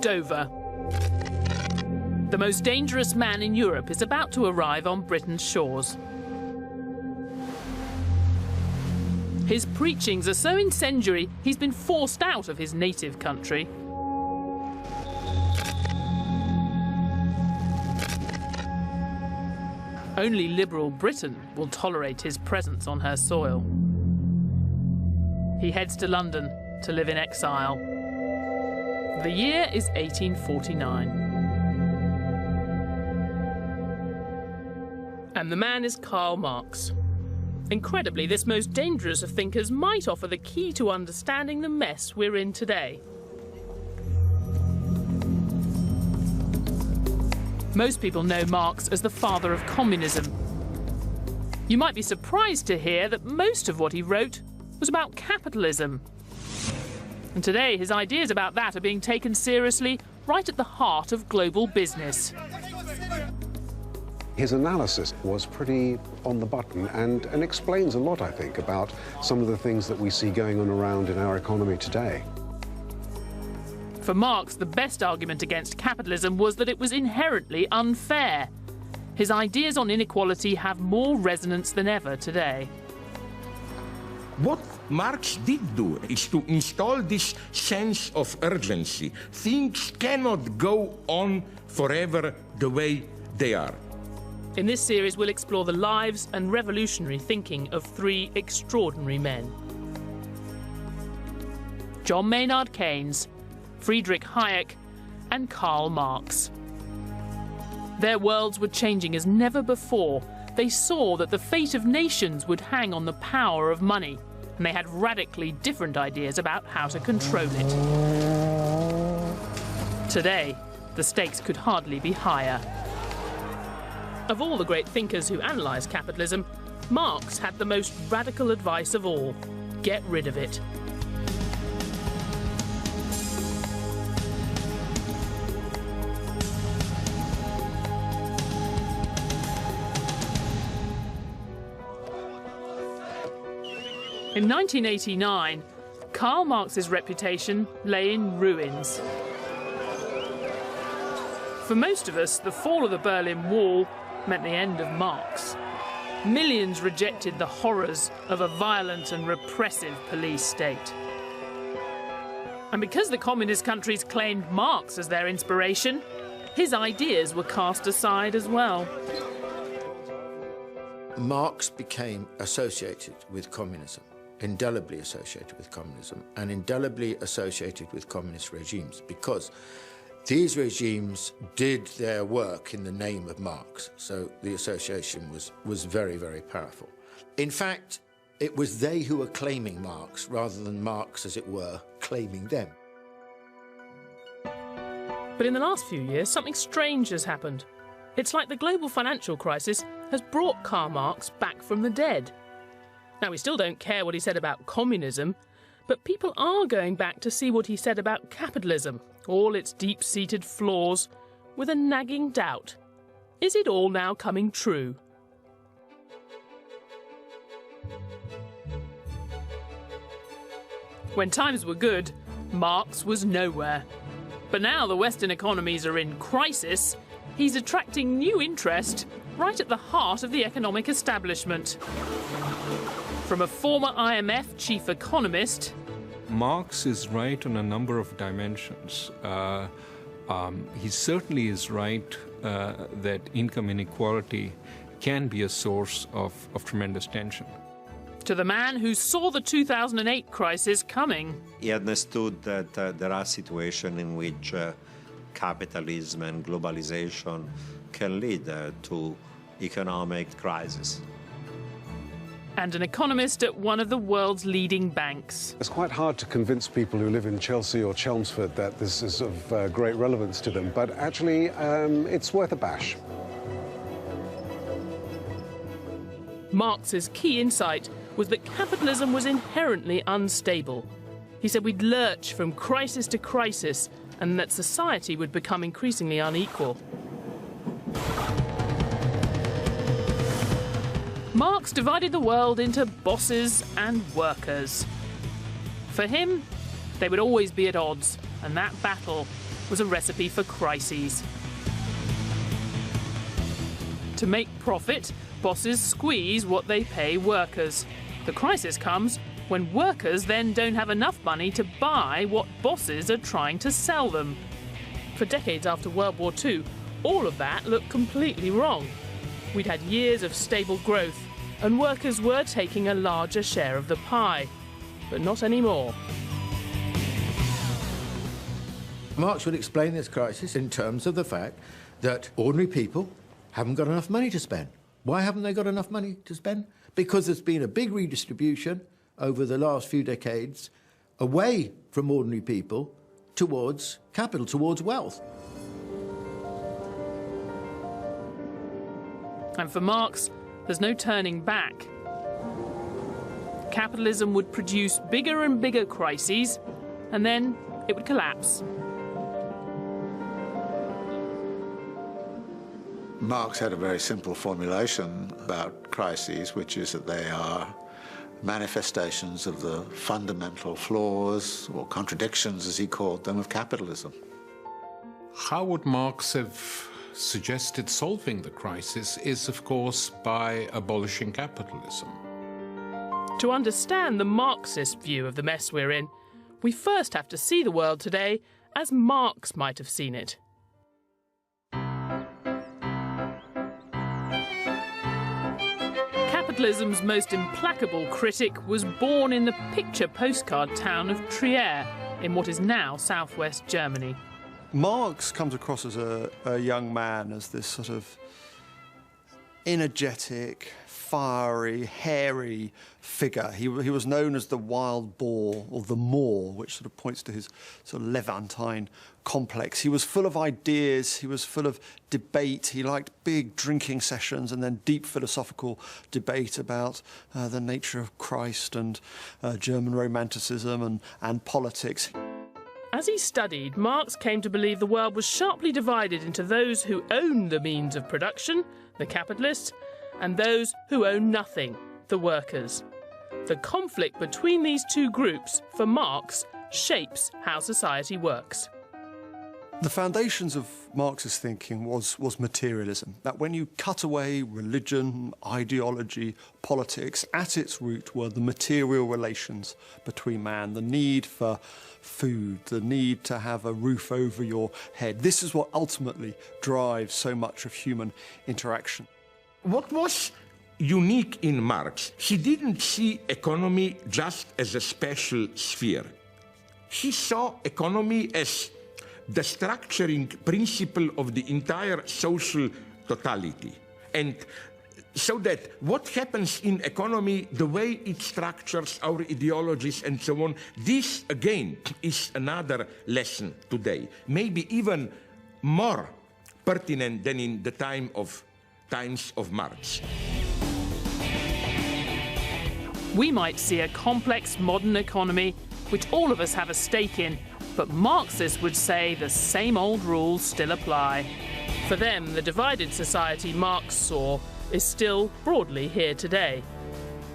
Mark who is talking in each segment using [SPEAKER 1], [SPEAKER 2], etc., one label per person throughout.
[SPEAKER 1] Dover. The most dangerous man in Europe is about to arrive on Britain's shores. His preachings are so incendiary, he's been forced out of his native country. Only liberal Britain will tolerate his presence on her soil. He heads to London to live in exile. The year is 1849. And the man is Karl Marx. Incredibly, this most dangerous of thinkers might offer the key to understanding the mess we're in today. Most people know Marx as the father of communism. You might be surprised to hear that most of what he wrote was about capitalism. And today, his ideas about that are being taken seriously right at the heart of global business.
[SPEAKER 2] His analysis was pretty on the button and explains a lot, I think, about some of the things that we see going on around in our economy today.
[SPEAKER 1] For Marx, the best argument against capitalism was that it was inherently unfair. His ideas on inequality have more resonance than ever today.
[SPEAKER 3] What Marx did do is to install this sense of urgency. Things cannot go on forever the way they are.
[SPEAKER 1] In this series, we'll explore the lives and revolutionary thinking of three extraordinary men. John Maynard Keynes, Friedrich Hayek, and Karl Marx. Their worlds were changing as never before. They saw that the fate of nations would hang on the power of money, and they had radically different ideas about how to control it. Today, the stakes could hardly be higher. Of all the great thinkers who analysed capitalism, Marx had the most radical advice of all: get rid of it. In 1989, Karl Marx's reputation lay in ruins. For most of us, the fall of the Berlin Wall meant the end of Marx. Millions rejected the horrors of a violent and repressive police state. And because the communist countries claimed Marx as their inspiration, his ideas were cast aside as well.
[SPEAKER 4] Marx became associated with communism, indelibly associated with communism, and indelibly associated with communist regimes, because these regimes did their work in the name of Marx, so the association was very, very powerful. In fact, it was they who were claiming Marx, rather than Marx, as it were, claiming them.
[SPEAKER 1] But in the last few years, something strange has happened. It's like the global financial crisis has brought Karl Marx back from the dead. Now, we still don't care what he said about communism, but people are going back to see what he said about capitalism, all its deep-seated flaws, with a nagging doubt. Is it all now coming true? When times were good, Marx was nowhere. But now the Western economies are in crisis, he's attracting new interest right at the heart of the economic establishment. From a former IMF chief economist,
[SPEAKER 5] Marx is right on a number of dimensions. He certainly is right that income inequality can be a source of tremendous tension.
[SPEAKER 1] to the man who saw the 2008 crisis coming.
[SPEAKER 6] He understood that there are situations in which capitalism and globalization can lead to economic crisis.
[SPEAKER 1] And an economist at one of the world's leading banks.
[SPEAKER 2] It's quite hard to convince people who live in Chelsea or Chelmsford that this is of great relevance to them, but actually it's worth a bash.
[SPEAKER 1] Marx's key insight was that capitalism was inherently unstable. He said we'd lurch from crisis to crisis and that society would become increasingly unequal. Marx divided the world into bosses and workers. For him, they would always be at odds, and that battle was a recipe for crises. To make profit, bosses squeeze what they pay workers. The crisis comes when workers then don't have enough money to buy what bosses are trying to sell them. For decades after World War II, all of that looked completely wrong. We'd had years of stable growth, and workers were taking a larger share of the pie. But not anymore.
[SPEAKER 4] Marx would explain this crisis in terms of the fact that ordinary people haven't got enough money to spend. Why haven't they got enough money to spend? Because there's been a big redistribution over the last few decades away from ordinary people towards capital, towards wealth.
[SPEAKER 1] And for Marx, there's no turning back. Capitalism would produce bigger and bigger crises, and then it would collapse.
[SPEAKER 7] Marx had a very simple formulation about crises, which is that they are manifestations of the fundamental flaws, or contradictions, as he called them, of capitalism.
[SPEAKER 8] How would Marx have suggested solving the crisis is, of course, by abolishing capitalism.
[SPEAKER 1] To understand the Marxist view of the mess we're in, we first have to see the world today as Marx might have seen it. Capitalism's most implacable critic was born in the picture postcard town of Trier, in what is now southwest Germany.
[SPEAKER 9] Marx comes across as a young man, as this sort of energetic, fiery, hairy figure. He was known as the wild boar, or the Moor, which sort of points to his sort of Levantine complex. He was full of ideas, he was full of debate. He liked big drinking sessions and then deep philosophical debate about the nature of Christ and German Romanticism and politics.
[SPEAKER 1] As he studied, Marx came to believe the world was sharply divided into those who own the means of production, the capitalists, and those who own nothing, the workers. The conflict between these two groups, for Marx, shapes how society works.
[SPEAKER 9] The foundations of Marx's thinking was materialism, that when you cut away religion, ideology, politics, at its root were the material relations between man, the need for food, the need to have a roof over your head. This is what ultimately drives so much of human interaction.
[SPEAKER 3] What was unique in Marx, he didn't see economy just as a special sphere. He saw economy as the structuring principle of the entire social totality. And so that what happens in economy, the way it structures our ideologies and so on, this again is another lesson today, maybe even more pertinent than in the times of Marx.
[SPEAKER 1] We might see a complex modern economy which all of us have a stake in, but Marxists would say the same old rules still apply. For them, the divided society Marx saw is still broadly here today.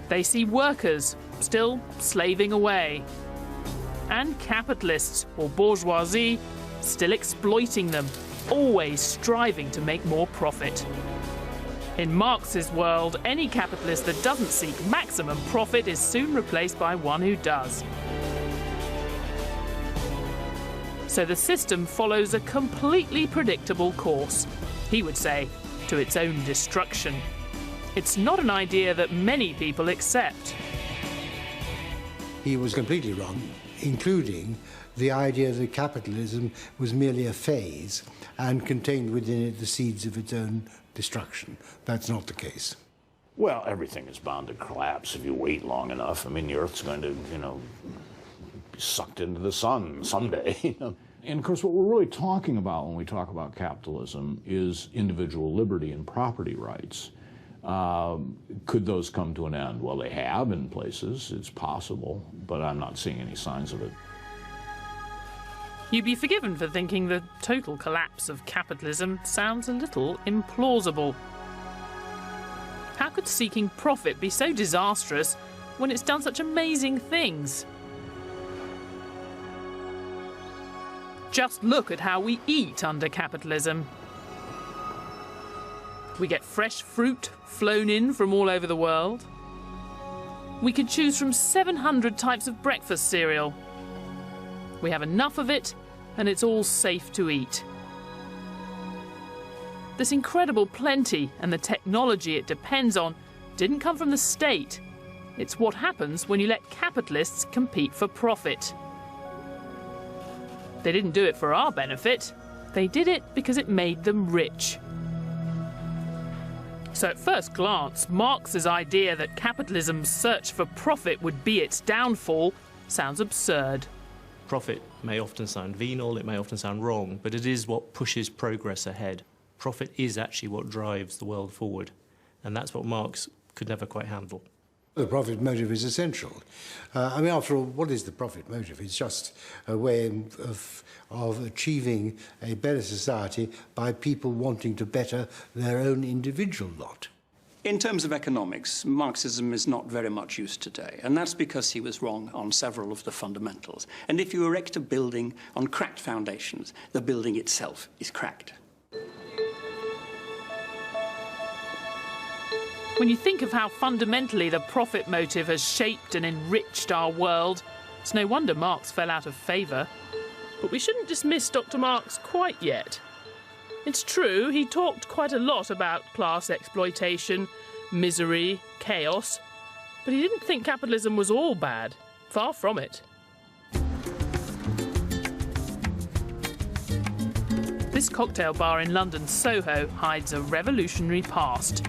[SPEAKER 1] They see workers still slaving away, and capitalists, or bourgeoisie, still exploiting them, always striving to make more profit. In Marx's world, any capitalist that doesn't seek maximum profit is soon replaced by one who does. So the system follows a completely predictable course, he would say, to its own destruction. It's not an idea that many people accept.
[SPEAKER 10] He was completely wrong, including the idea that capitalism was merely a phase and contained within it the seeds of its own destruction. That's not the case.
[SPEAKER 11] Well, everything is bound to collapse if you wait long enough. I mean, the Earth's going to, be sucked into the sun someday. And of course, what we're really talking about when we talk about capitalism is individual liberty and property rights. Could those come to an end? Well, they have in places. It's possible, but I'm not seeing any signs of it.
[SPEAKER 1] You'd be forgiven for thinking the total collapse of capitalism sounds a little implausible. How could seeking profit be so disastrous when it's done such amazing things? Just look at how we eat under capitalism. We get fresh fruit flown in from all over the world. We can choose from 700 types of breakfast cereal. We have enough of it, and it's all safe to eat. This incredible plenty and the technology it depends on didn't come from the state. It's what happens when you let capitalists compete for profit. They didn't do it for our benefit. They did it because it made them rich. So at first glance, Marx's idea that capitalism's search for profit would be its downfall sounds absurd.
[SPEAKER 12] Profit may often sound venal, it may often sound wrong, but it is what pushes progress ahead. Profit is actually what drives the world forward, and that's what Marx could never quite handle.
[SPEAKER 10] The profit motive is essential. I mean, after all, what is the profit motive? It's just a way of achieving a better society by people wanting to better their own individual lot.
[SPEAKER 13] In terms of economics, Marxism is not very much used today, and that's because he was wrong on several of the fundamentals. And if you erect a building on cracked foundations, the building itself is cracked.
[SPEAKER 1] When you think of how fundamentally the profit motive has shaped and enriched our world, it's no wonder Marx fell out of favour. But we shouldn't dismiss Dr. Marx quite yet. It's true, he talked quite a lot about class exploitation, misery, chaos, but he didn't think capitalism was all bad. Far from it. This cocktail bar in London's Soho hides a revolutionary past.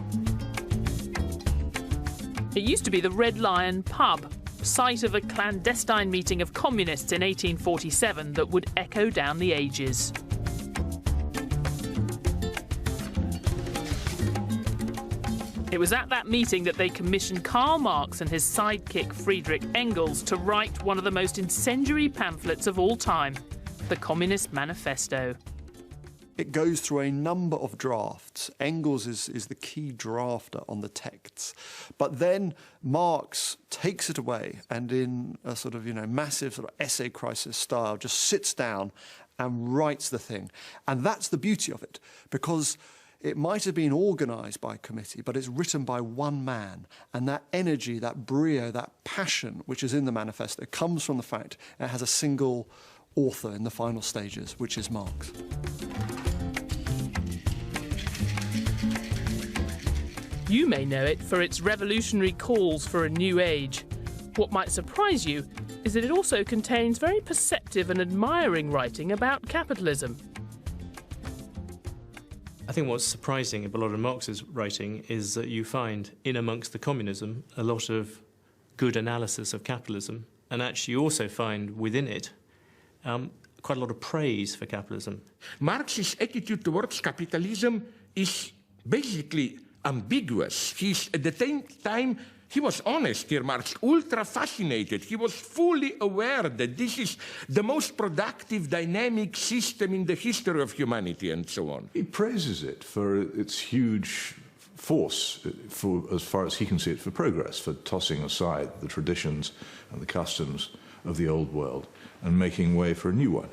[SPEAKER 1] It used to be the Red Lion pub, site of a clandestine meeting of communists in 1847 that would echo down the ages. It was at that meeting that they commissioned Karl Marx and his sidekick Friedrich Engels to write one of the most incendiary pamphlets of all time, the Communist Manifesto.
[SPEAKER 9] It goes through a number of drafts. Engels is the key drafter on the texts. But then Marx takes it away and in a sort of, massive sort of essay crisis style, just sits down and writes the thing. And that's the beauty of it, because it might have been organised by a committee, but it's written by one man. And that energy, that brio, that passion which is in the manifesto comes from the fact it has a single author in the final stages, which is Marx.
[SPEAKER 1] You may know it for its revolutionary calls for a new age. What might surprise you is that it also contains very perceptive and admiring writing about capitalism.
[SPEAKER 12] I think what's surprising about a lot of Marx's writing is that you find in amongst the communism a lot of good analysis of capitalism, and actually you also find within it quite a lot of praise for capitalism.
[SPEAKER 3] Marx's attitude towards capitalism is basically ambiguous. At the same time, he was honest here, Marx, ultra fascinated. He was fully aware that this is the most productive, dynamic system in the history of humanity, and so on.
[SPEAKER 14] He praises it for its huge force, for, as far as he can see it, for progress, for tossing aside the traditions and the customs of the old world and making way for a new one.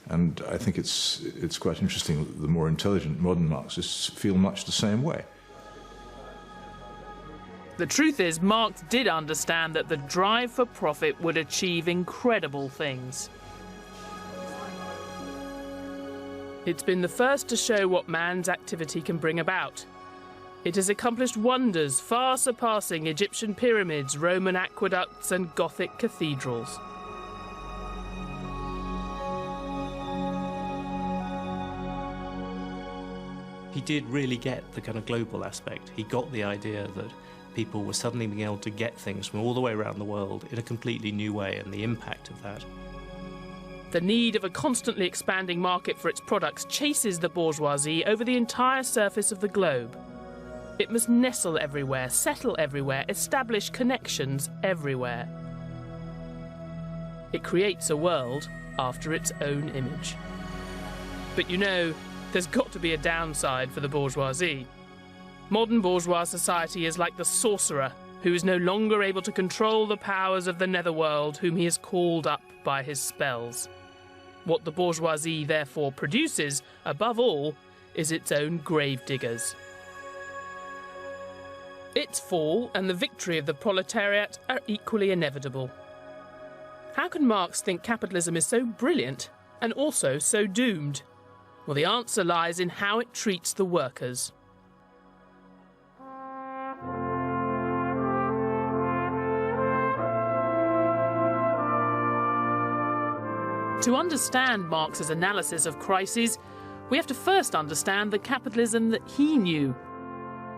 [SPEAKER 14] And I think it's quite interesting that the more intelligent modern Marxists feel much the same way.
[SPEAKER 1] The truth is, Marx did understand that the drive for profit would achieve incredible things. It's been the first to show what man's activity can bring about. It has accomplished wonders far surpassing Egyptian pyramids, Roman aqueducts, and Gothic cathedrals.
[SPEAKER 12] He did really get the kind of global aspect. He got the idea that people were suddenly being able to get things from all the way around the world in a completely new way, and the impact of that.
[SPEAKER 1] The need of a constantly expanding market for its products chases the bourgeoisie over the entire surface of the globe. It must nestle everywhere, settle everywhere, establish connections everywhere. It creates a world after its own image. But you know, there's got to be a downside for the bourgeoisie. Modern bourgeois society is like the sorcerer who is no longer able to control the powers of the netherworld whom he has called up by his spells. What the bourgeoisie therefore produces, above all, is its own gravediggers. Its fall and the victory of the proletariat are equally inevitable. How can Marx think capitalism is so brilliant and also so doomed? Well, the answer lies in how it treats the workers. To understand Marx's analysis of crises, we have to first understand the capitalism that he knew.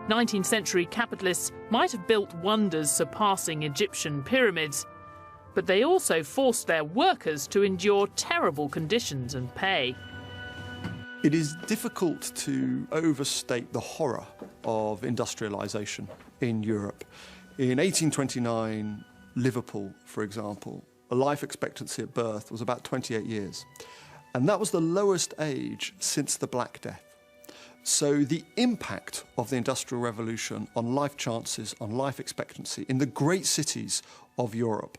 [SPEAKER 1] 19th century capitalists might have built wonders surpassing Egyptian pyramids, but they also forced their workers to endure terrible conditions and pay.
[SPEAKER 9] It is difficult to overstate the horror of industrialisation in Europe. In 1829, Liverpool, for example, a life expectancy at birth was about 28 years. And that was the lowest age since the Black Death. So the impact of the Industrial Revolution on life chances, on life expectancy in the great cities of Europe,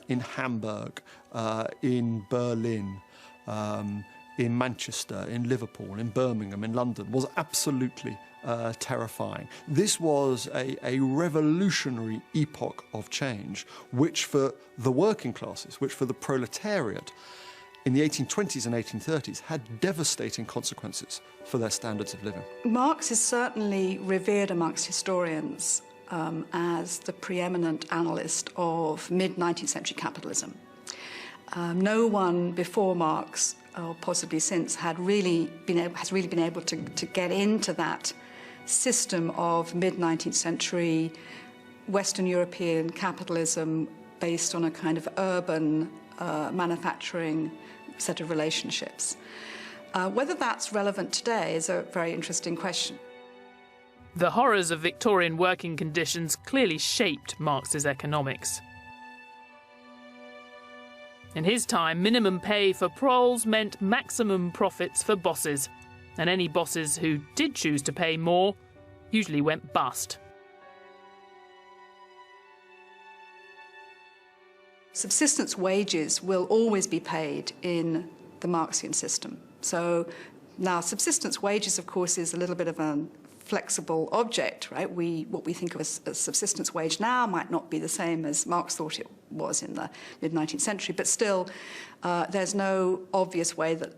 [SPEAKER 9] in Hamburg, in Berlin, in Manchester, in Liverpool, in Birmingham, in London, was absolutely terrifying. This was a revolutionary epoch of change, which for the working classes, which for the proletariat, in the 1820s and 1830s had devastating consequences for their standards of living.
[SPEAKER 15] Marx is certainly revered amongst historians as the preeminent analyst of mid-19th century capitalism. No one before Marx, or possibly since, has really been able to get into that system of mid-19th century Western European capitalism based on a kind of urban manufacturing set of relationships. Whether that's relevant today is a very interesting question.
[SPEAKER 1] The horrors of Victorian working conditions clearly shaped Marx's economics. In his time, minimum pay for proles meant maximum profits for bosses, and any bosses who did choose to pay more usually went bust.
[SPEAKER 15] Subsistence wages will always be paid in the Marxian system. So now subsistence wages, of course, is a little bit of a flexible object, right? What we think of as subsistence wage now might not be the same as Marx thought it was in the mid-19th century, but still there's no obvious way that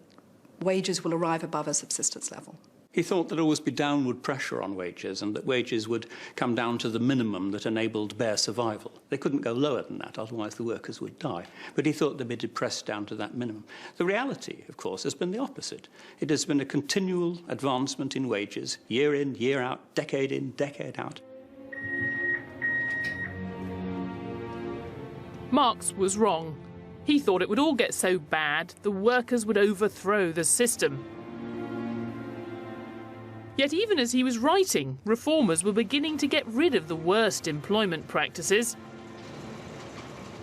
[SPEAKER 15] wages will arrive above a subsistence level.
[SPEAKER 13] He thought there'd always be downward pressure on wages and that wages would come down to the minimum that enabled bare survival. They couldn't go lower than that, otherwise the workers would die. But he thought they'd be depressed down to that minimum. The reality, of course, has been the opposite. It has been a continual advancement in wages, year in, year out, decade in, decade out.
[SPEAKER 1] Marx was wrong. He thought it would all get so bad the workers would overthrow the system. Yet even as he was writing, reformers were beginning to get rid of the worst employment practices.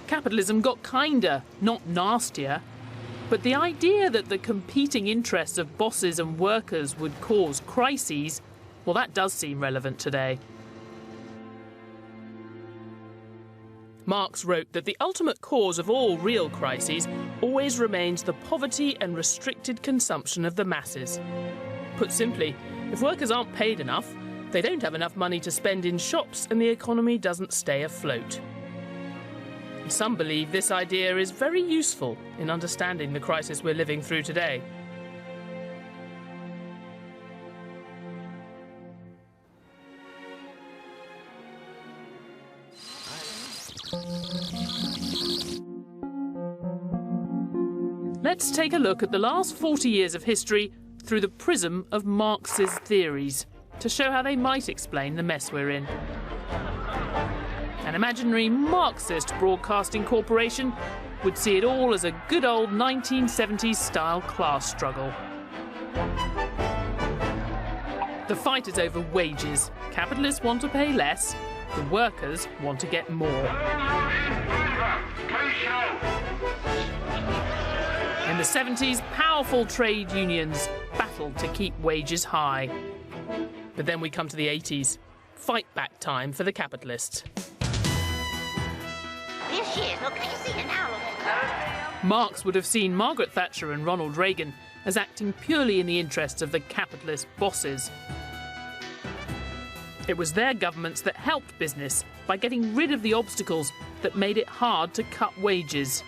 [SPEAKER 1] Capitalism got kinder, not nastier, but the idea that the competing interests of bosses and workers would cause crises, well, that does seem relevant today. Marx wrote that the ultimate cause of all real crises always remains the poverty and restricted consumption of the masses. Put simply, if workers aren't paid enough, they don't have enough money to spend in shops and the economy doesn't stay afloat. Some believe this idea is very useful in understanding the crisis we're living through today. Let's take a look at the last 40 years of history through the prism of Marx's theories, to show how they might explain the mess we're in. An imaginary Marxist broadcasting corporation would see it all as a good old 1970s style class struggle. The fight is over wages. Capitalists want to pay less, the workers want to get more. In the 70s, powerful trade unions battled to keep wages high. But then we come to the 80s. Fight back time for the capitalists.
[SPEAKER 16] Here she is. Look, can you see her now? Look.
[SPEAKER 1] Marx would have seen Margaret Thatcher and Ronald Reagan as acting purely in the interests of the capitalist bosses. It was their governments that helped business by getting rid of the obstacles that made it hard to cut wages.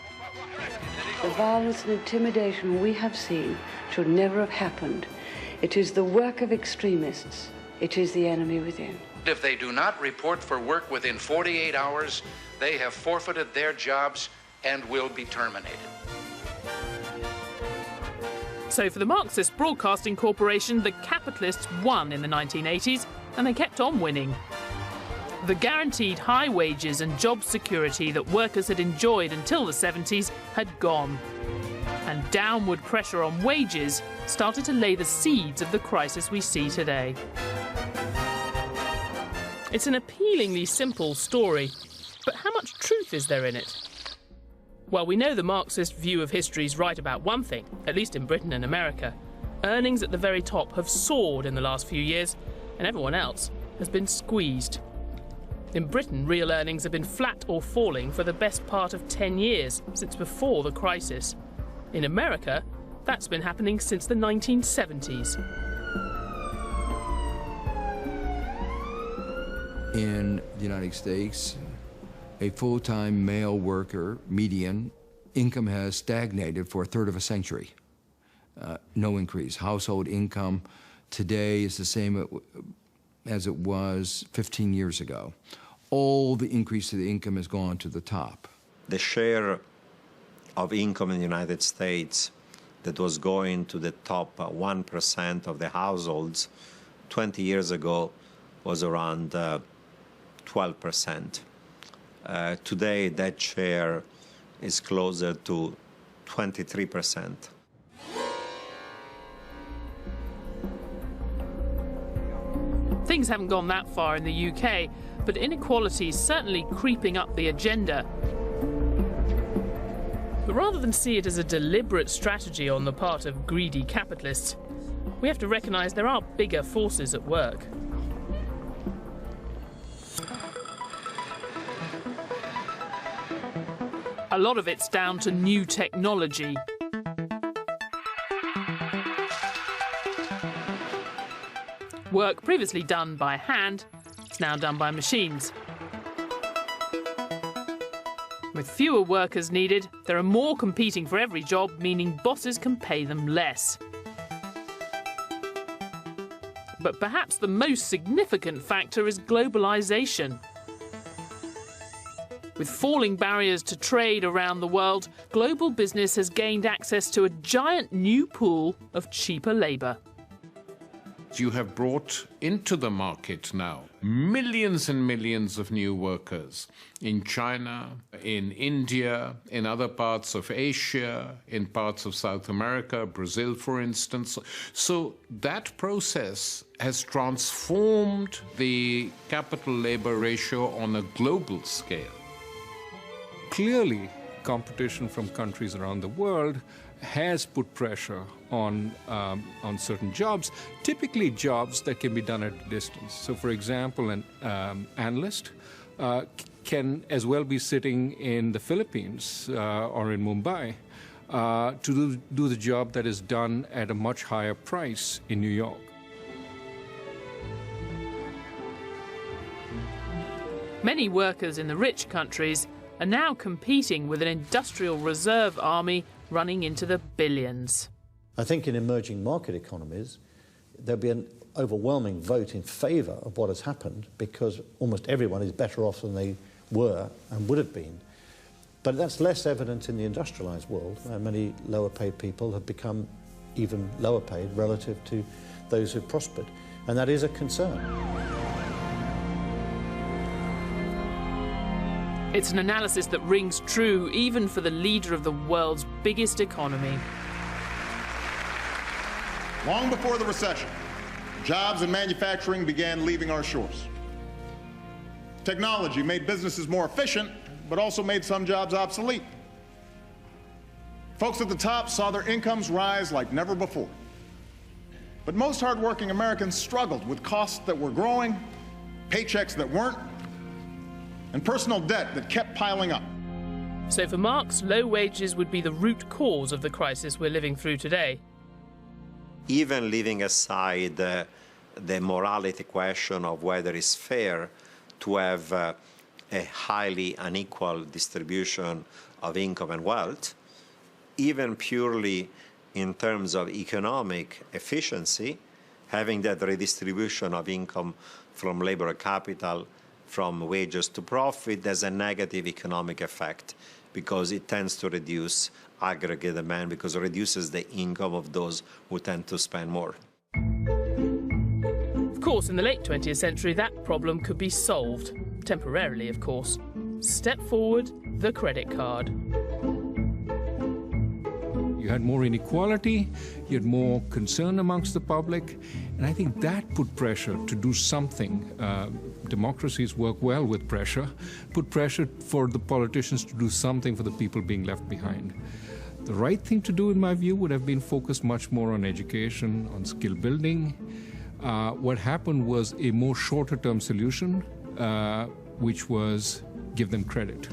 [SPEAKER 16] The violence and intimidation we have seen should never have happened. It is the work of extremists. It is the enemy within.
[SPEAKER 17] If they do not report for work within 48 hours, they have forfeited their jobs and will be terminated.
[SPEAKER 1] So for the Marxist Broadcasting Corporation, the capitalists won in the 1980s, and they kept on winning. The guaranteed high wages and job security that workers had enjoyed until the 70s had gone. And downward pressure on wages started to lay the seeds of the crisis we see today. It's an appealingly simple story, but how much truth is there in it? Well, we know the Marxist view of history is right about one thing, at least in Britain and America. Earnings at the very top have soared in the last few years, and everyone else has been squeezed. In Britain, real earnings have been flat or falling for the best part of 10 years, since before the crisis. In America, that's been happening since the 1970s.
[SPEAKER 18] In the United States, a full-time male worker, median, income has stagnated for a third of a century. No increase. Household income today is the same as it was 15 years ago. All the increase of the income has gone to the top.
[SPEAKER 6] The share of income in the United States that was going to the top 1% of the households 20 years ago was around 12%. Today, that share is closer to 23%.
[SPEAKER 1] Things haven't gone that far in the UK, but inequality is certainly creeping up the agenda. But rather than see it as a deliberate strategy on the part of greedy capitalists, we have to recognise there are bigger forces at work. A lot of it's down to new technology. Work previously done by hand is now done by machines. With fewer workers needed, there are more competing for every job, meaning bosses can pay them less. But perhaps the most significant factor is globalisation. With falling barriers to trade around the world, global business has gained access to a giant new pool of cheaper labour.
[SPEAKER 8] You have brought into the market now millions and millions of new workers in China, in India, in other parts of Asia, in parts of South America, Brazil, for instance. So that process has transformed the capital-labor ratio on a global scale.
[SPEAKER 5] Clearly, competition from countries around the world has put pressure on certain jobs, typically jobs that can be done at a distance. So, for example, an analyst can as well be sitting in the Philippines or in Mumbai to do the job that is done at a much higher price in New York.
[SPEAKER 1] Many workers in the rich countries are now competing with an industrial reserve army running into the billions.
[SPEAKER 19] I think in emerging market economies, there'll be an overwhelming vote in favour of what has happened because almost everyone is better off than they were and would have been. But that's less evident in the industrialised world, where many lower paid people have become even lower paid relative to those who've prospered. And that is a concern.
[SPEAKER 1] It's an analysis that rings true even for the leader of the world's biggest economy.
[SPEAKER 20] Long before the recession, jobs in manufacturing began leaving our shores. Technology made businesses more efficient, but also made some jobs obsolete. Folks at the top saw their incomes rise like never before. But most hardworking Americans struggled with costs that were growing, paychecks that weren't, and personal debt that kept piling up.
[SPEAKER 1] So for Marx, low wages would be the root cause of the crisis we're living through today.
[SPEAKER 6] Even leaving aside the morality question of whether it's fair to have a highly unequal distribution of income and wealth, even purely in terms of economic efficiency, having that redistribution of income from labor and capital, from wages to profit, has a negative economic effect because it tends to reduce aggregate demand, because it reduces the income of those who tend to spend more.
[SPEAKER 1] Of course, in the late 20th century, that problem could be solved. Temporarily, of course. Step forward, the credit card.
[SPEAKER 5] You had more inequality, you had more concern amongst the public, and I think that put pressure to do something. Democracies work well with pressure, put pressure for the politicians to do something for the people being left behind. The right thing to do, in my view, would have been focused much more on education, on skill building. What happened was a more shorter-term solution, which was give them credit.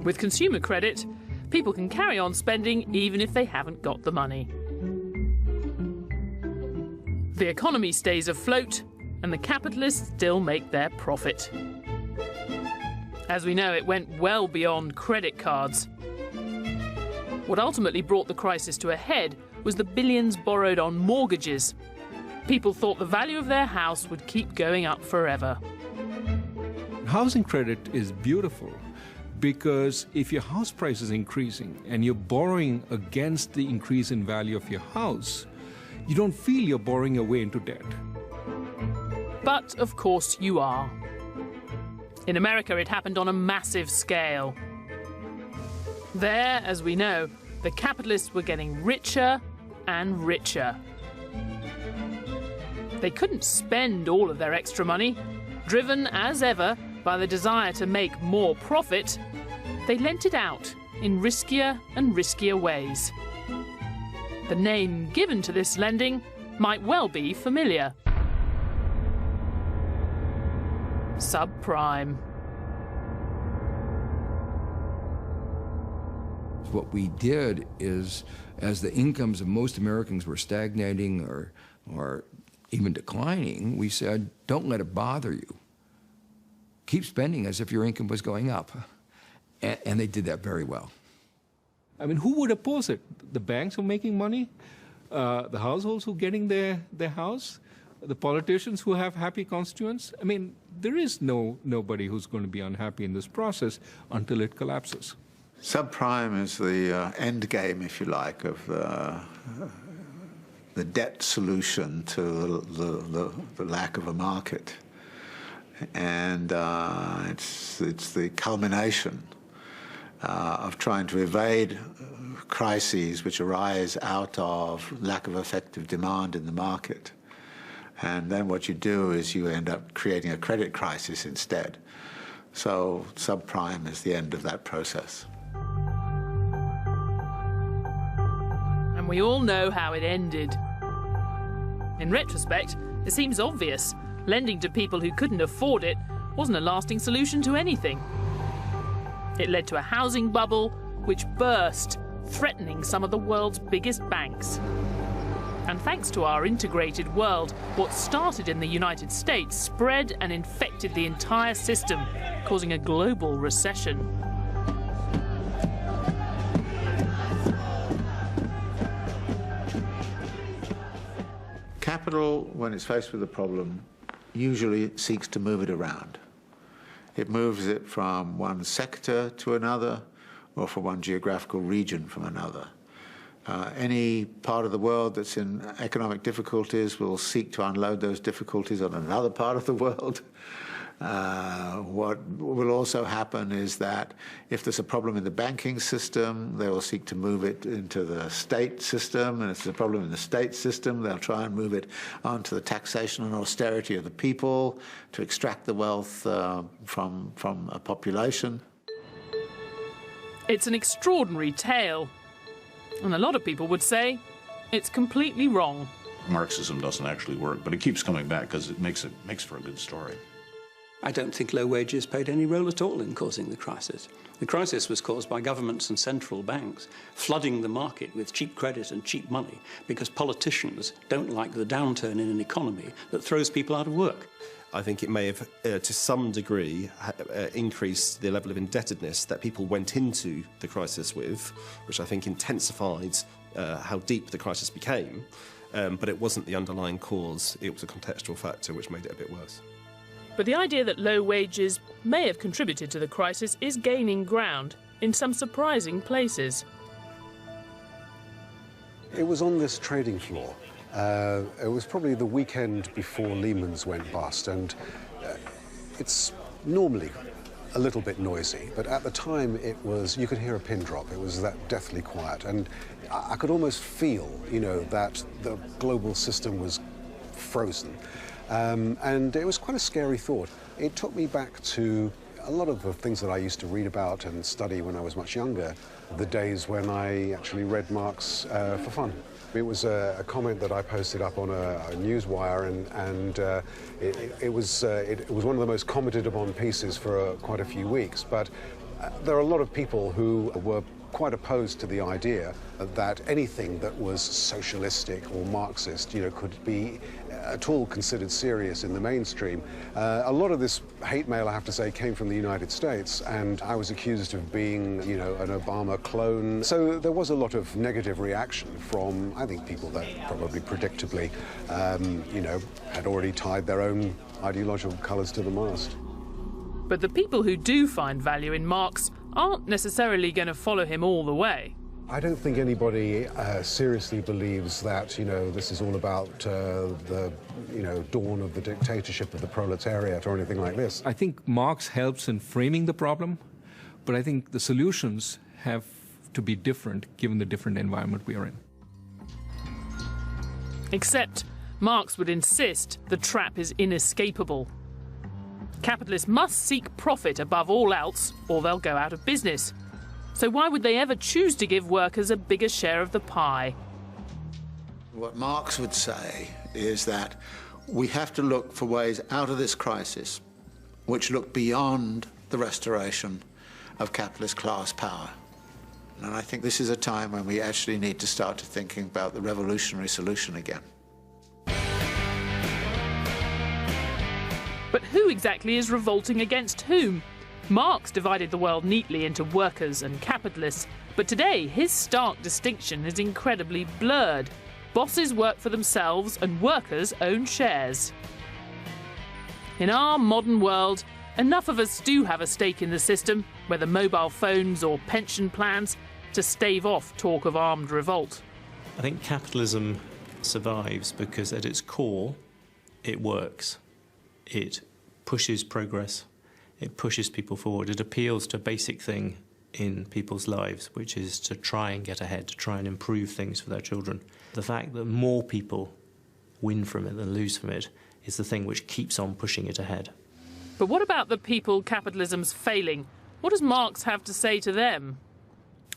[SPEAKER 1] With consumer credit, people can carry on spending even if they haven't got the money. The economy stays afloat, and the capitalists still make their profit. As we know, it went well beyond credit cards. What ultimately brought the crisis to a head was the billions borrowed on mortgages. People thought the value of their house would keep going up forever.
[SPEAKER 5] Housing credit is beautiful because if your house price is increasing and you're borrowing against the increase in value of your house, you don't feel you're borrowing your way into debt.
[SPEAKER 1] But, of course, you are. In America, it happened on a massive scale. There, as we know, the capitalists were getting richer and richer. They couldn't spend all of their extra money. Driven, as ever, by the desire to make more profit, they lent it out in riskier and riskier ways. The name given to this lending might well be familiar. Subprime.
[SPEAKER 18] What we did is, as the incomes of most Americans were stagnating or even declining, we said, don't let it bother you. Keep spending as if your income was going up. And they did that very well.
[SPEAKER 5] I mean, who would oppose it? The banks who are making money? The households who are getting their house? The politicians who have happy constituents? I mean, there is nobody who's going to be unhappy in this process until it collapses.
[SPEAKER 7] Subprime is the end game, if you like, of the debt solution to the lack of a market. And it's the culmination of trying to evade crises which arise out of lack of effective demand in the market. And then what you do is you end up creating a credit crisis instead. So subprime is the end of that process.
[SPEAKER 1] And we all know how it ended. In retrospect, it seems obvious. Lending to people who couldn't afford it wasn't a lasting solution to anything. It led to a housing bubble which burst, threatening some of the world's biggest banks. And thanks to our integrated world, what started in the United States spread and infected the entire system, causing a global recession.
[SPEAKER 7] Capital, when it's faced with a problem, usually seeks to move it around. It moves it from one sector to another, or from one geographical region from another. Any part of the world that's in economic difficulties will seek to unload those difficulties on another part of the world. What will also happen is that if there's a problem in the banking system, they will seek to move it into the state system, and if there's a problem in the state system, they'll try and move it onto the taxation and austerity of the people to extract the wealth from a population.
[SPEAKER 1] It's an extraordinary tale, and a lot of people would say it's completely wrong.
[SPEAKER 11] Marxism doesn't actually work, but it keeps coming back because it makes for a good story.
[SPEAKER 13] I don't think low wages played any role at all in causing the crisis. The crisis was caused by governments and central banks flooding the market with cheap credit and cheap money because politicians don't like the downturn in an economy that throws people out of work.
[SPEAKER 21] I think it may have, to some degree, increased the level of indebtedness that people went into the crisis with, which I think intensified how deep the crisis became. But it wasn't the underlying cause, it was a contextual factor which made it a bit worse.
[SPEAKER 1] But the idea that low wages may have contributed to the crisis is gaining ground in some surprising places.
[SPEAKER 2] It was on this trading floor. It was probably the weekend before Lehman's went bust, and it's normally a little bit noisy, but at the time it was, you could hear a pin drop. It was that deathly quiet, and I could almost feel, you know, that the global system was frozen. And it was quite a scary thought. It took me back to a lot of the things that I used to read about and study when I was much younger, the days when I actually read Marx for fun. It was a comment that I posted up on a newswire, and it was one of the most commented upon pieces for quite a few weeks. But there are a lot of people who were quite opposed to the idea that anything that was socialistic or Marxist, you know, could be at all considered serious in the mainstream. A lot of this hate mail, I have to say, came from the United States, and I was accused of being, you know, an Obama clone. So there was a lot of negative reaction from, I think, people that probably predictably, you know, had already tied their own ideological colours to the mast.
[SPEAKER 1] But the people who do find value in Marx aren't necessarily going to follow him all the way.
[SPEAKER 2] I don't think anybody seriously believes that, you know, this is all about the, you know, dawn of the dictatorship of the proletariat or anything like this.
[SPEAKER 5] I think Marx helps in framing the problem, but I think the solutions have to be different given the different environment we are in.
[SPEAKER 1] Except Marx would insist the trap is inescapable. Capitalists must seek profit above all else, or they'll go out of business. So why would they ever choose to give workers a bigger share of the pie?
[SPEAKER 7] What Marx would say is that we have to look for ways out of this crisis which look beyond the restoration of capitalist class power. And I think this is a time when we actually need to start thinking about the revolutionary solution again.
[SPEAKER 1] But who exactly is revolting against whom? Marx divided the world neatly into workers and capitalists, but today his stark distinction is incredibly blurred. Bosses work for themselves and workers own shares. In our modern world, enough of us do have a stake in the system, whether mobile phones or pension plans, to stave off talk of armed revolt.
[SPEAKER 12] I think capitalism survives because at its core, it works. It pushes progress. It pushes people forward. It appeals to a basic thing in people's lives, which is to try and get ahead, to try and improve things for their children. The fact that more people win from it than lose from it is the thing which keeps on pushing it ahead.
[SPEAKER 1] But what about the people capitalism's failing? What does Marx have to say to them?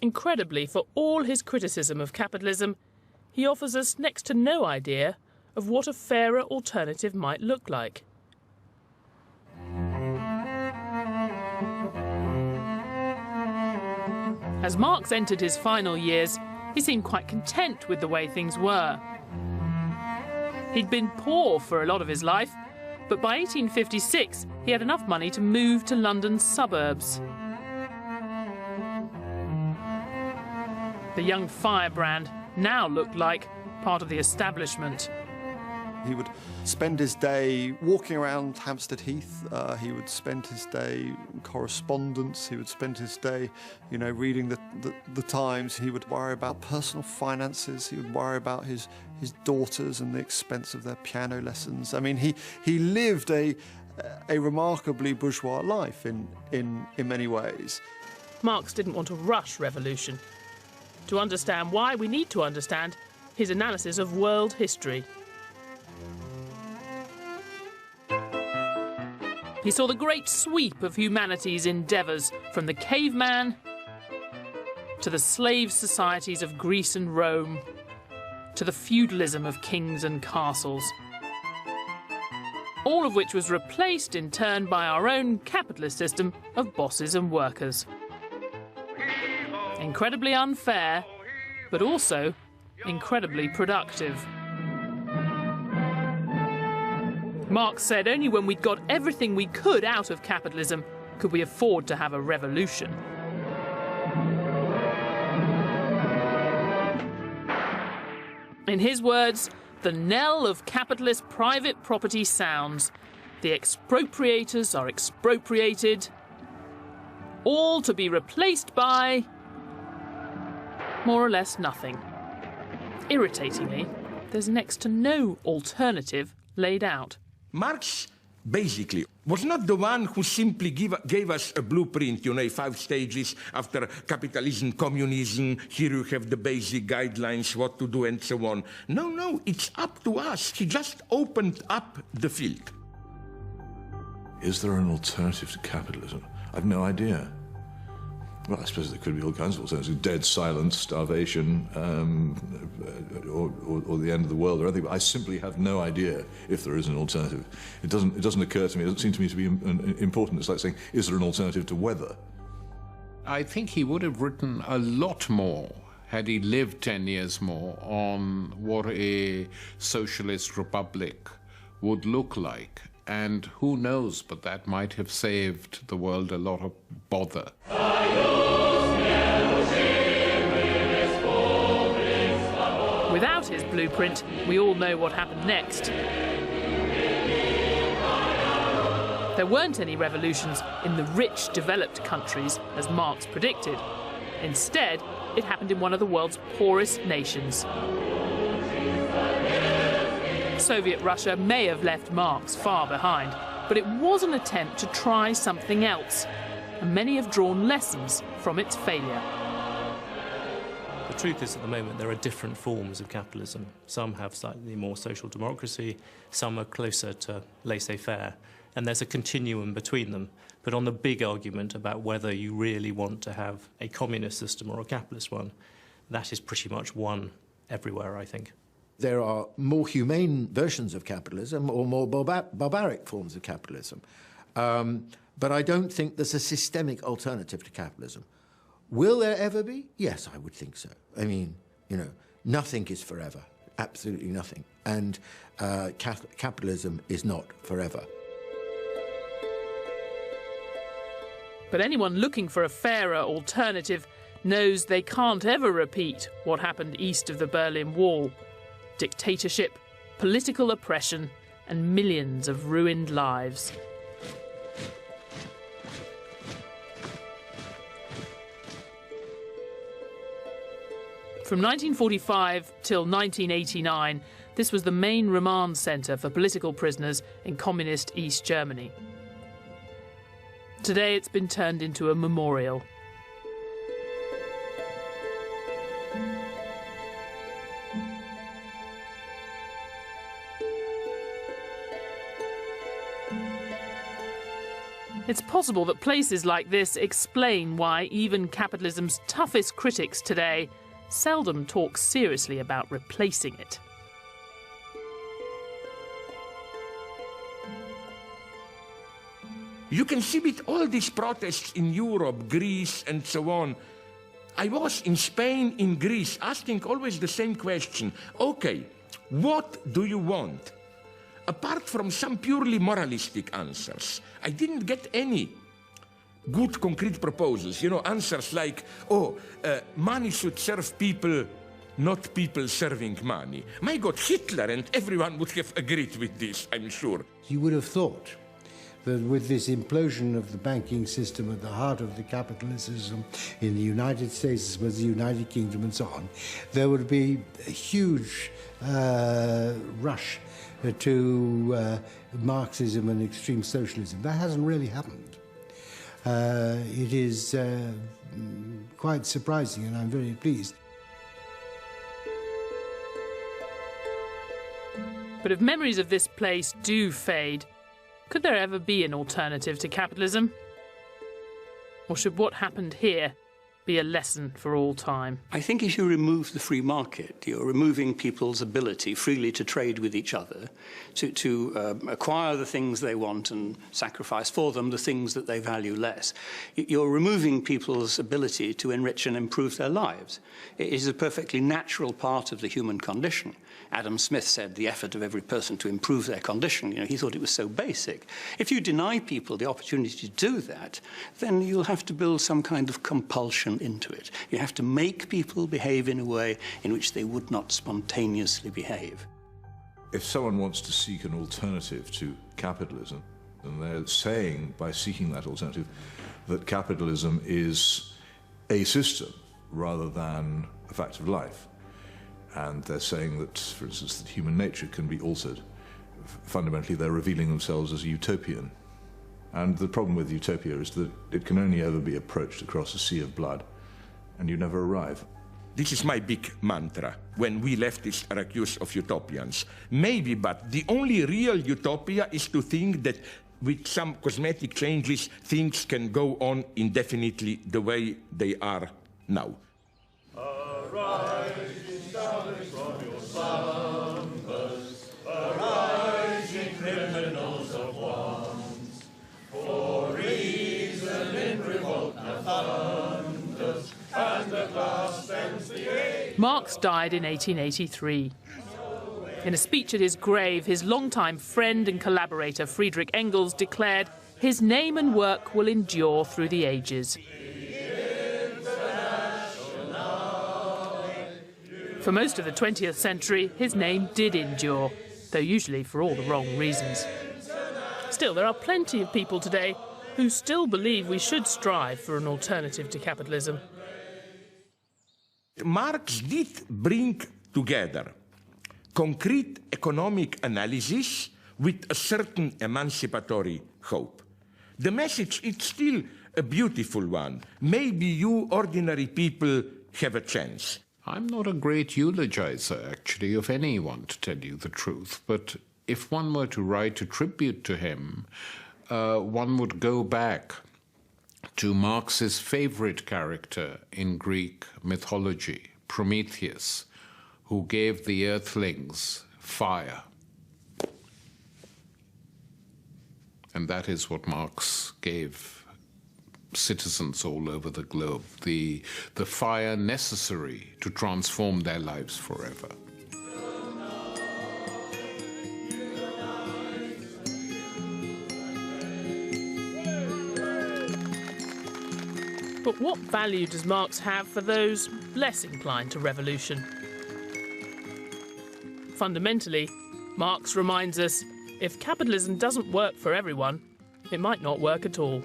[SPEAKER 1] Incredibly, for all his criticism of capitalism, he offers us next to no idea of what a fairer alternative might look like. As Marx entered his final years, he seemed quite content with the way things were. He'd been poor for a lot of his life, but by 1856 he had enough money to move to London's suburbs. The young firebrand now looked like part of the establishment.
[SPEAKER 9] He would spend his day walking around Hampstead Heath. He would spend his day in correspondence. He would spend his day, you know, reading the Times. He would worry about personal finances. He would worry about his daughters and the expense of their piano lessons. I mean, he lived a remarkably bourgeois life in many ways.
[SPEAKER 1] Marx didn't want to rush revolution. To understand why, we need to understand his analysis of world history. He saw the great sweep of humanity's endeavours, from the caveman to the slave societies of Greece and Rome, to the feudalism of kings and castles. all of which was replaced in turn by our own capitalist system of bosses and workers. Incredibly unfair, but also incredibly productive. Marx said only when we'd got everything we could out of capitalism could we afford to have a revolution. In his words, the knell of capitalist private property sounds. The expropriators are expropriated, all to be replaced by more or less nothing. Irritatingly, there's next to no alternative laid out.
[SPEAKER 3] Marx, basically, was not the one who simply gave us a blueprint, 5 stages after capitalism, communism, here you have the basic guidelines, what to do and so on. No, it's up to us. He just opened up the field.
[SPEAKER 14] Is there an alternative to capitalism? I've no idea. Well, I suppose there could be all kinds of alternatives: dead silence, starvation, or the end of the world, or anything. But I simply have no idea if there is an alternative. It doesn't occur to me. It doesn't seem to me to be important. It's like saying, is there an alternative to weather?
[SPEAKER 8] I think he would have written a lot more had he lived 10 years more on what a socialist republic would look like. And who knows, but that might have saved the world a lot of bother.
[SPEAKER 1] Without his blueprint, we all know what happened next. There weren't any revolutions in the rich, developed countries, as Marx predicted. Instead, it happened in one of the world's poorest nations. Soviet Russia may have left Marx far behind, but it was an attempt to try something else, and many have drawn lessons from its failure.
[SPEAKER 12] The truth is, at the moment, there are different forms of capitalism. Some have slightly more social democracy, some are closer to laissez-faire, and there's a continuum between them. But on the big argument about whether you really want to have a communist system or a capitalist one, that is pretty much won everywhere, I think.
[SPEAKER 4] There are more humane versions of capitalism or more barbaric forms of capitalism. But I don't think there's a systemic alternative to capitalism. Will there ever be? Yes, I would think so. I mean, nothing is forever, absolutely nothing. And capitalism is not forever.
[SPEAKER 1] But anyone looking for a fairer alternative knows they can't ever repeat what happened east of the Berlin Wall. Dictatorship, political oppression, and millions of ruined lives. From 1945 till 1989, this was the main remand centre for political prisoners in communist East Germany. Today it's been turned into a memorial. It's possible that places like this explain why even capitalism's toughest critics today seldom talk seriously about replacing it.
[SPEAKER 3] You can see with all these protests in Europe, Greece, and so on. I was in Spain, in Greece, asking always the same question. Okay, what do you want? Apart from some purely moralistic answers, I didn't get any good concrete proposals. Answers like, money should serve people, not people serving money. My God, Hitler and everyone would have agreed with this, I'm sure.
[SPEAKER 10] You would have thought that with this implosion of the banking system at the heart of the capitalism in the United States, as well as the United Kingdom and so on, there would be a huge rush to Marxism and extreme socialism. That hasn't really happened. It is quite surprising, and I'm very pleased.
[SPEAKER 1] But if memories of this place do fade, could there ever be an alternative to capitalism? Or should what happened here be a lesson for all time.
[SPEAKER 13] I think if you remove the free market, you're removing people's ability freely to trade with each other, to acquire the things they want and sacrifice for them the things that they value less. You're removing people's ability to enrich and improve their lives. It is a perfectly natural part of the human condition. Adam Smith said the effort of every person to improve their condition. He thought it was so basic. If you deny people the opportunity to do that, then you'll have to build some kind of compulsion into it. You have to make people behave in a way in which they would not spontaneously behave.
[SPEAKER 14] If someone wants to seek an alternative to capitalism, then they're saying, by seeking that alternative, that capitalism is a system rather than a fact of life. And they're saying that, for instance, that human nature can be altered. Fundamentally, they're revealing themselves as a utopian. And the problem with utopia is that it can only ever be approached across a sea of blood, and you never arrive.
[SPEAKER 3] This is my big mantra when we leftists are accused of utopians. Maybe, but the only real utopia is to think that with some cosmetic changes, things can go on indefinitely the way they are now.
[SPEAKER 1] Marx died in 1883. In a speech at his grave, his longtime friend and collaborator Friedrich Engels declared his name and work will endure through the ages. For most of the 20th century, his name did endure, though usually for all the wrong reasons. Still, there are plenty of people today who still believe we should strive for an alternative to capitalism.
[SPEAKER 3] Marx did bring together concrete economic analysis with a certain emancipatory hope. The message is still a beautiful one. Maybe you ordinary people have a chance.
[SPEAKER 8] I'm not a great eulogizer, actually, of anyone, to tell you the truth. But if one were to write a tribute to him, one would go back to Marx's favorite character in Greek mythology, Prometheus, who gave the earthlings fire. And that is what Marx gave citizens all over the globe, the fire necessary to transform their lives forever.
[SPEAKER 1] But what value does Marx have for those less inclined to revolution? Fundamentally, Marx reminds us, if capitalism doesn't work for everyone, it might not work at all.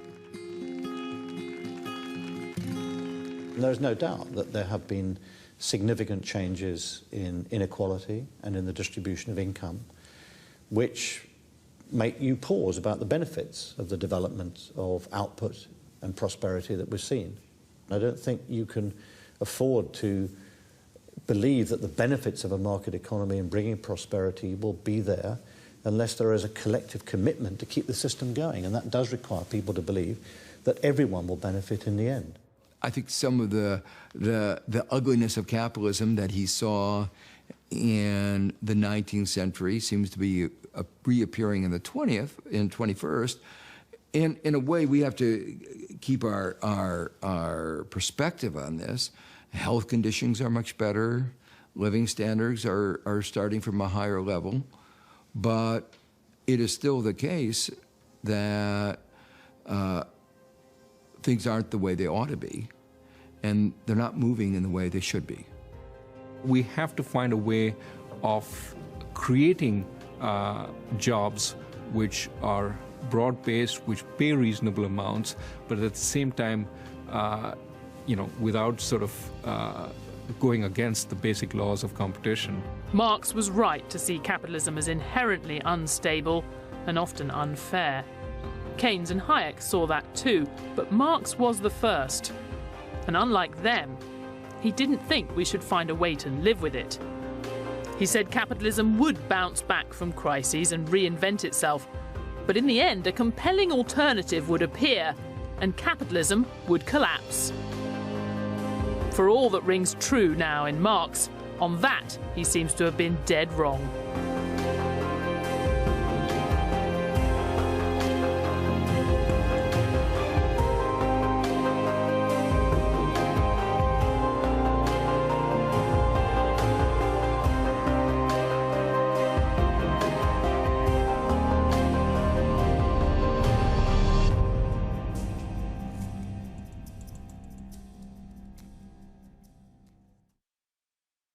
[SPEAKER 19] There's no doubt that there have been significant changes in inequality and in the distribution of income, which make you pause about the benefits of the development of output and prosperity that we've seen. I don't think you can afford to believe that the benefits of a market economy and bringing prosperity will be there unless there is a collective commitment to keep the system going. And that does require people to believe that everyone will benefit in the end.
[SPEAKER 18] I think some of the ugliness of capitalism that he saw in the 19th century seems to be reappearing in the 21st. And in a way, we have to keep our perspective on this. Health conditions are much better. Living standards are starting from a higher level. But it is still the case that things aren't the way they ought to be, and they're not moving in the way they should be.
[SPEAKER 5] We have to find a way of creating jobs which are broad-based, which pay reasonable amounts, but at the same time, without sort of going against the basic laws of competition.
[SPEAKER 1] Marx was right to see capitalism as inherently unstable and often unfair. Keynes and Hayek saw that too, but Marx was the first. And unlike them, he didn't think we should find a way to live with it. He said capitalism would bounce back from crises and reinvent itself, but in the end, a compelling alternative would appear, and capitalism would collapse. For all that rings true now in Marx, on that he seems to have been dead wrong.